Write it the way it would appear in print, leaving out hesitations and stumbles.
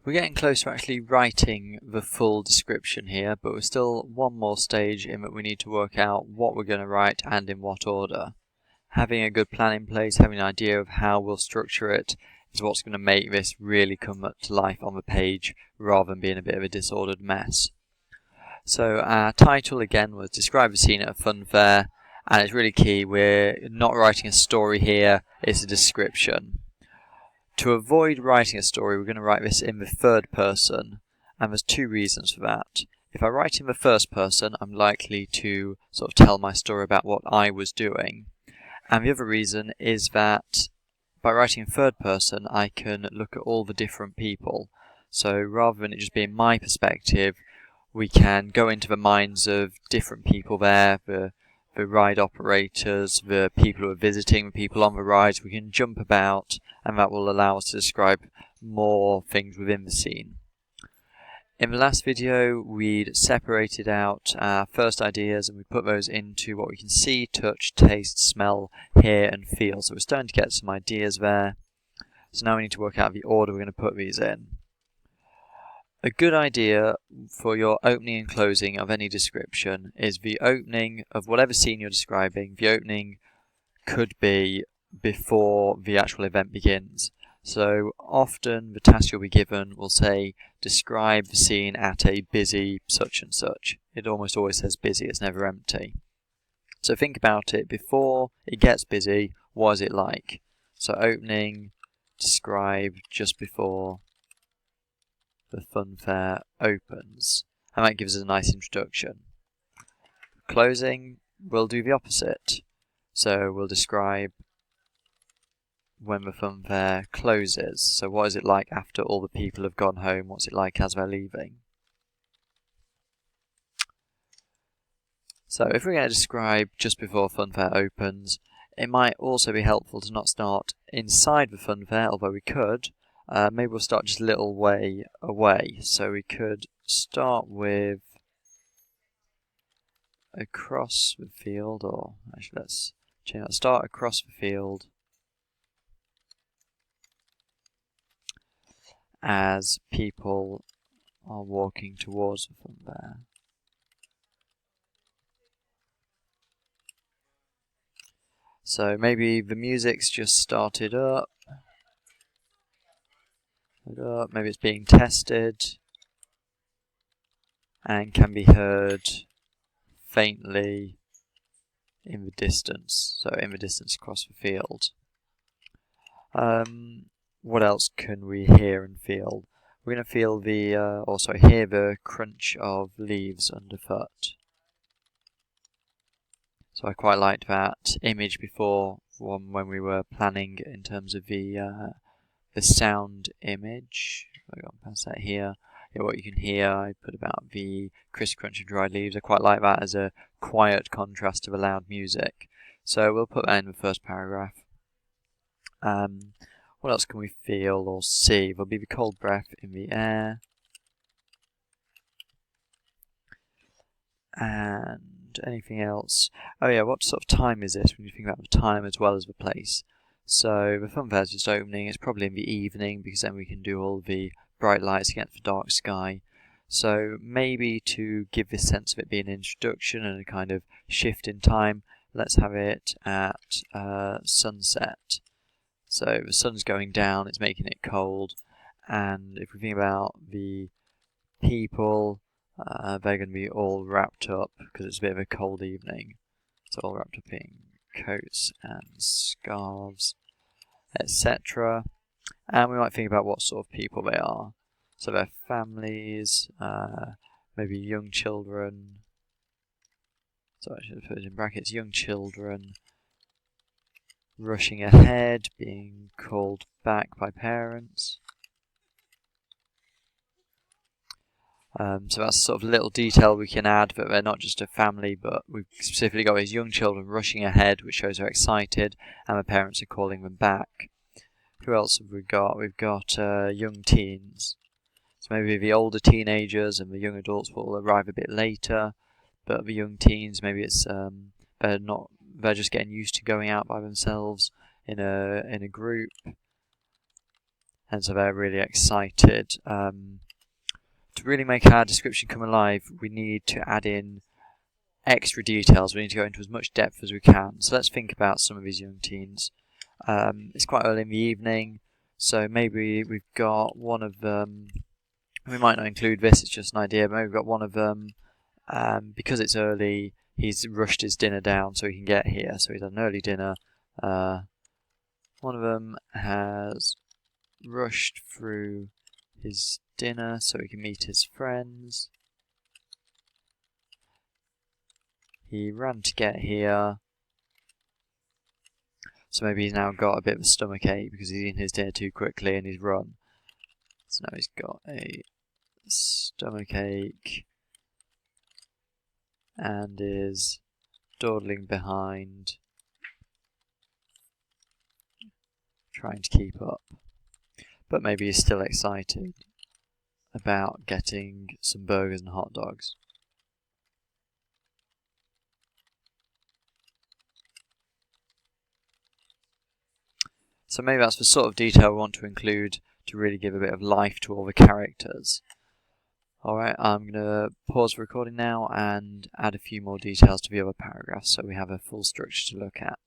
We're getting close to actually writing the full description here, but we're still one more stage in that we need to work out what we're going to write and in what order. Having a good plan in place, having an idea of how we'll structure it, is what's going to make this really come to life on the page rather than being a bit of a disordered mess. So our title again was Describe a Scene at a Fun Fair, and it's really key, we're not writing a story here, it's a description. To avoid writing a story, we're going to write this in the third person, and there's two reasons for that. If I write in the first person, I'm likely to sort of tell my story about what I was doing. And the other reason is that by writing in third person, I can look at all the different people. So rather than it just being my perspective, we can go into the minds of different people there, the ride operators, the people who are visiting, the people on the rides. We can jump about, and that will allow us to describe more things within the scene. In the last video, we'd separated out our first ideas and we put those into what we can see, touch, taste, smell, hear and feel. So we're starting to get some ideas there. So now we need to work out the order we're going to put these in. A good idea for your opening and closing of any description is the opening of whatever scene you're describing. The opening could be before the actual event begins. So often the task you'll be given will say, describe the scene at a busy such and such. It almost always says busy, it's never empty. So think about it, before it gets busy, what is it like? So opening, describe just before the fun fair opens, and that gives us a nice introduction. Closing, we'll do the opposite. So we'll describe when the fun fair closes. So what is it like after all the people have gone home? What's it like as they're leaving? So if we're going to describe just before fun fair opens, it might also be helpful to not start inside the fun fair, although we could. Maybe we'll start just a little way away. So we could start with across the field, or actually let's change that. Start across the field as people are walking towards the fun fair. So maybe the music's just started up. Maybe it's being tested and can be heard faintly in the distance. So in the distance across the field. What else can we hear and feel? We're going to feel hear the crunch of leaves underfoot. So I quite liked that image before when we were planning in terms of the sound image. I've gone past that here. Yeah, what you can hear, I put about the crisp crunch of dried leaves. I quite like that as a quiet contrast to the loud music. So we'll put that in the first paragraph. What else can we feel or see? There'll be the cold breath in the air. And anything else? Oh yeah, what sort of time is this when you think about the time as well as the place? So the fun fair's just opening, it's probably in the evening because then we can do all the bright lights against the dark sky. So maybe to give this sense of it being an introduction and a kind of shift in time, let's have it at sunset. So the sun's going down, it's making it cold, and if we think about the people, they're going to be all wrapped up because it's a bit of a cold evening. So all wrapped up in coats and scarves, etc. And we might think about what sort of people they are. So their families, maybe young children. So I should put it in brackets, young children rushing ahead, being called back by parents. So that's sort of little detail we can add, that they're not just a family, but we've specifically got these young children rushing ahead, which shows they're excited, and the parents are calling them back. Who else have we got? We've got young teens. So maybe the older teenagers and the young adults will arrive a bit later, but the young teens, maybe it's they're just getting used to going out by themselves in a group. and so they're really excited. To really make our description come alive, we need to add in extra details. We need to go into as much depth as we can. So let's think about some of these young teens. It's quite early in the evening, so maybe we've got one of them. We might not include this, it's just an idea, but maybe we've got one of them, because it's early, he's rushed his dinner down so he can get here. So he's had an early dinner. One of them has rushed through his dinner so he can meet his friends. He ran to get here, so maybe he's now got a bit of a stomach ache because he's eaten his dinner too quickly and he's run. So now he's got a stomach ache and is dawdling behind, trying to keep up. But maybe he's still excited about getting some burgers and hot dogs. So maybe that's the sort of detail we want to include to really give a bit of life to all the characters. Alright, I'm going to pause the recording now and add a few more details to the other paragraphs so we have a full structure to look at.